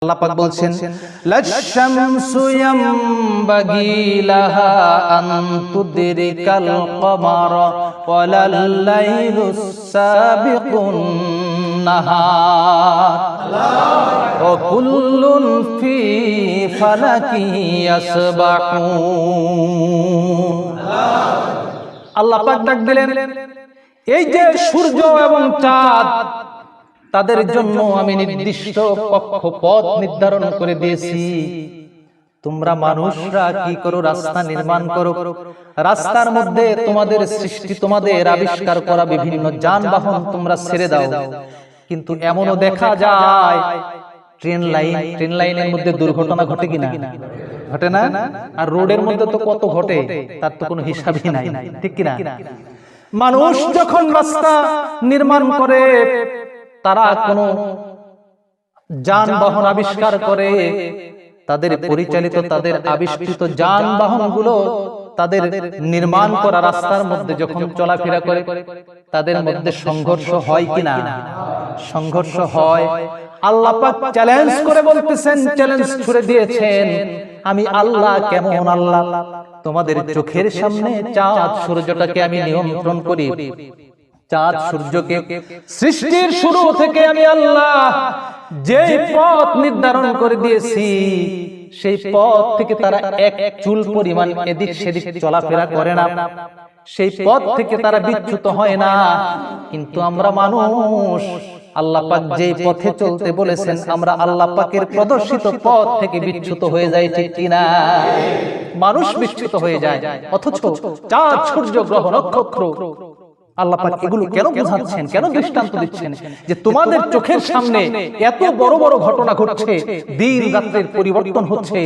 আল্লাহ পাক বলছেন লাশ-শামসু ইয়ামবাগি লাহা আন তুদরিকাল কমারা ওয়ালাল লাইলুস সাবিকুন নাহার ওয়া কুল্লুন ফি ফালাকি ইয়াসবাহুন। আল্লাহ পাক ডাক দিলেন, এই যে সূর্য এবং চাঁদ, তাদের জন্য আমি নির্দিষ্ট কক্ষপথ নির্ধারণ করে দিয়েছি। তোমরা মানুষরা কি করো? রাস্তা নির্মাণ করো। রাস্তার মধ্যে তোমাদের সৃষ্টি, তোমাদের আবিষ্কার করা বিভিন্ন যানবাহন তোমরা ছেড়ে দাও। কিন্তু এমনও দেখা যায় ট্রেন লাইনের মধ্যে দুর্ঘটনা ঘটে কিনা? ঘটে না? আর রোডের মধ্যে তো কত ঘটে, তার তো কোনো হিসাবই নাই, ঠিক কিনা? মানুষ যখন রাস্তা নির্মাণ করে, তারা কোন যানবাহন আবিষ্কার করে, তাদের পরিচালিত, তাদের আবিষ্কৃত যানবাহন গুলো তাদের নির্মাণ করা রাস্তার মধ্যে যখন চলাফেরা করে, তাদের মধ্যে সংঘর্ষ হয় কিনা? সংঘর্ষ হয়। আল্লাহ পাক চ্যালেঞ্জ করে বলতেছেন, চ্যালেঞ্জ ছুড়ে দিয়েছেন, আমি আল্লাহ কেমন আল্লাহ, তোমাদের চোখের সামনে চাঁদ সূর্যটাকে আমি নিয়ন্ত্রণ করি। চাঁদ সূর্যকে সৃষ্টির শুরু থেকে আমি আল্লাহ যে পথ নির্ধারণ করে দিয়েছি, সেই পথ থেকে তারা এক চুল পরিমাণ এদিক সেদিক চলাফেরা করে না, সেই পথ থেকে তারা বিচ্যুত হয় না। কিন্তু আমরা মানুষ, আল্লাহ পাক যে পথে চলতে বলেছেন, আমরা আল্লাহ পাকের প্রদর্শিত পথ থেকে বিচ্যুত হয়ে যাই, ঠিক কিনা? মানুষ বিচ্যুত হয়ে যায়, অথচ চাঁদ সূর্য গ্রহ নক্ষত্র আল্লাহ পাক এগুলো কেন বোঝাচ্ছেন, কেন দৃষ্টান্ত দিচ্ছেন? যে তোমাদের চোখের সামনে এত বড় বড় ঘটনা ঘটছে, দিন রাতের পরিবর্তন হচ্ছে,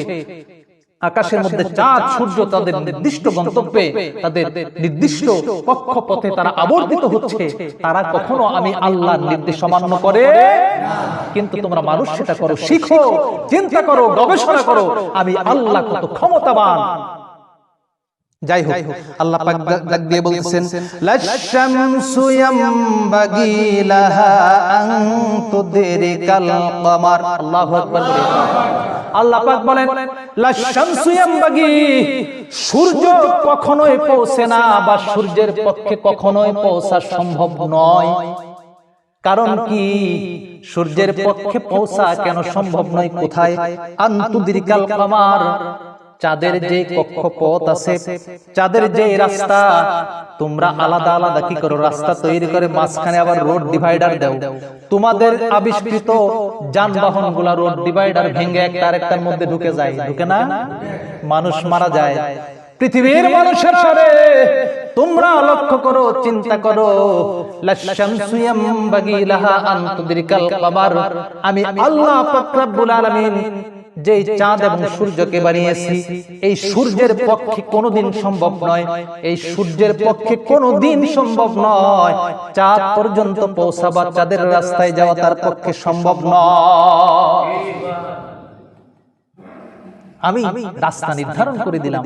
আকাশের মধ্যে চাঁদ সূর্য তাদের নির্দিষ্ট গন্তব্যে, তাদের নির্দিষ্ট কক্ষপথে তারা আবর্তিত হচ্ছে, তারা কখনো আমি আল্লাহর নির্দেশ অমান্য করে না। কিন্তু তোমরা মানুষ সেটা করো। শিখো, চিন্তা করো, গবেষণা করো, আমি আল্লাহ কত ক্ষমতাবান। যাই হোক, আল্লাহ পাক ডাক দিয়ে বলছেন লাশ-শামসু ইয়ামবাগি লাহা আন তুদরিকাল কমার। আল্লাহু আকবার। আল্লাহ পাক বলেন লাশ-শামসু ইয়ামবাগি, সূর্য কখনোই পৌঁছে না, বা সূর্যের পক্ষে কখনোই পৌঁছা সম্ভব নয়। কারণ কি? সূর্যের পক্ষে পৌঁছা কেন সম্ভব নয়? কোথায়? আন তুদরিকাল কমার, চাঁদের যে কক্ষপথ আছে, চাঁদের যে রাস্তা, তোমরা আলাদা আলাদা কি করো? রাস্তা তৈরি করে মাঝখানে আবার রোড ডিভাইডার দাও। তোমাদের আবিষ্কৃত যানবাহন গুলা রোড ডিভাইডার ভেঙে একটা আরেকটার মধ্যে ঢুকে যায়, ঢুকে না? মানুষ মারা যায়। পৃথিবীর মানুষের সাথে তোমরা লক্ষ্য করো, চিন্তা করো, লাশ-শামসু ইয়ামবাগি লাহা আন তুদরিকাল কমার, আমি আল্লাহ পাক রব্বুল আলামিন যে চাঁদ এবং সূর্যকে বানিয়েছি, এই সূর্যের পক্ষে কোনোদিন সম্ভব নয়, এই সূর্যের পক্ষে কোনোদিন সম্ভব নয় চাঁদ পর্যন্ত পৌঁছাবা, চাঁদের রাস্তায় যাওয়া তার পক্ষে সম্ভব নয়। আমি রাস্তা নির্ধারণ করে দিলাম।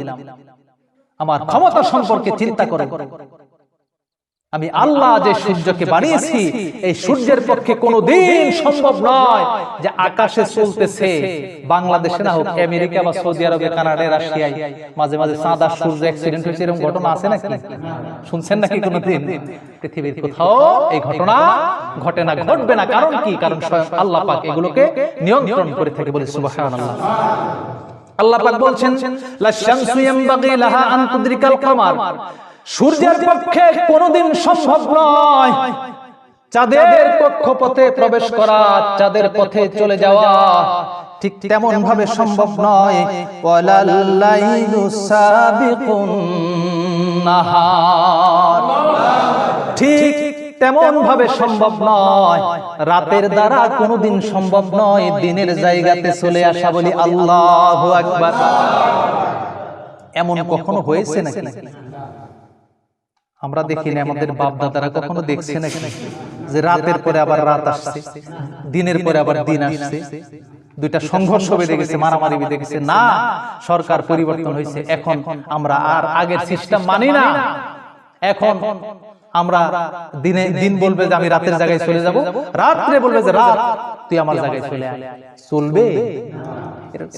আমার ক্ষমতা সম্পর্কে চিন্তা করে, আমি আল্লাহ যে সূর্যকে বানিয়েছি, এই সূর্যের পক্ষে কোনোদিন সম্ভব নয় যে আকাশে চলতেছে, বাংলাদেশে না হোক, আমেরিকা বা সৌদি আরবে, কানাডায়, রাশিয়ায় মাঝে মাঝে চাঁদ আর সূর্য অ্যাক্সিডেন্ট হয়েছে, এরকম ঘটনা আছে নাকি? শুনছেন নাকি কোনোদিন? পৃথিবীর কোথাও এই ঘটনা ঘটে না, ঘটবে না। কারণ কি? কারণ স্বয়ং আল্লাহ পাক এগুলোকে নিয়ন্ত্রণ করে থাকে, বলে সুবহানাল্লাহ। আল্লাহ পাক বলছেন লাশ-শামসু ইয়ামবাগি লাহা আন তুদরিকাল কমার, সূর্যের পক্ষে কোনোদিন সম্ভব নয় চাঁদের কক্ষপথে প্রবেশ করা, চাঁদের পথে চলে যাওয়া, ঠিক তেমন ভাবে সম্ভব নয় ওয়ালাল লাইলুস সাবিকুন নাহার, ঠিক তেমন ভাবে সম্ভব নয় রাতের দ্বারা কোনোদিন সম্ভব নয় দিনের জায়গাতে চলে আসা, বলি আল্লাহু আকবার। এমন কখনো হয়েছে নাকি? আমরা দেখি না, আমাদের বাপ দাদারা কখনো দেখছে নাকি যে রাতের পরে আবার রাত আসছে, দিনের পরে আবার দিন আসছে, দুইটা সংঘর্ষ বেঁধে গেছে, মারামারি বেঁধে গেছে? না, সরকার পরিবর্তন হয়েছে, এখন আমরা আর আগের সিস্টেম মানি না। এখন আমরা দিন বলবে যে আমি রাতের জায়গায় চলে যাব, রাত্রে বলবে যে রাত তুই আমার জায়গায় চলে আয়। চলবে?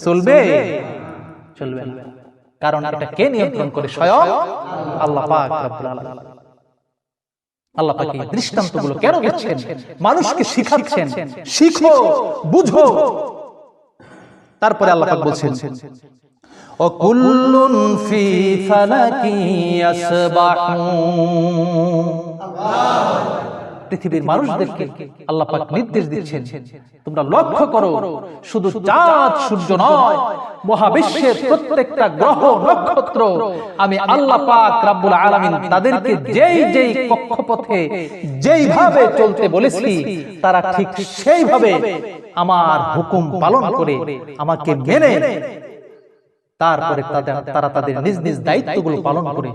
চলবে? চলবে না। কারণ এটা কে নিয়ন্ত্রণ করে? স্বয়ং আল্লাহ পাক রব্বুল আলামিন। আল্লাহ পাক এই দৃষ্টান্তগুলো কেন দিচ্ছেন? মানুষকে শিখাচ্ছেন, শিখো, বুঝো। তারপরে আল্লাহ পাক বলছেন ওয়াকুল্লুন ফি ফালাকি ইয়াসবাহুন। পৃথিবীর মানুষদেরকে আল্লাহ পাক নির্দেশ দিচ্ছেন, তোমরা লক্ষ্য করো, শুধু চাঁদ সূর্য নয়, মহাবিশ্বের প্রত্যেকটা গ্রহ নক্ষত্র আমি আল্লাহ পাক রব্বুল আলামিন তাদেরকে যেই যেই কক্ষপথে যেইভাবে চলতে বলেছি তারা ঠিক সেইভাবে আমার হুকুম পালন করে আমাকে মেনে তারপরে তারা তাদের নিজ নিজ দায়িত্বগুলো পালন করে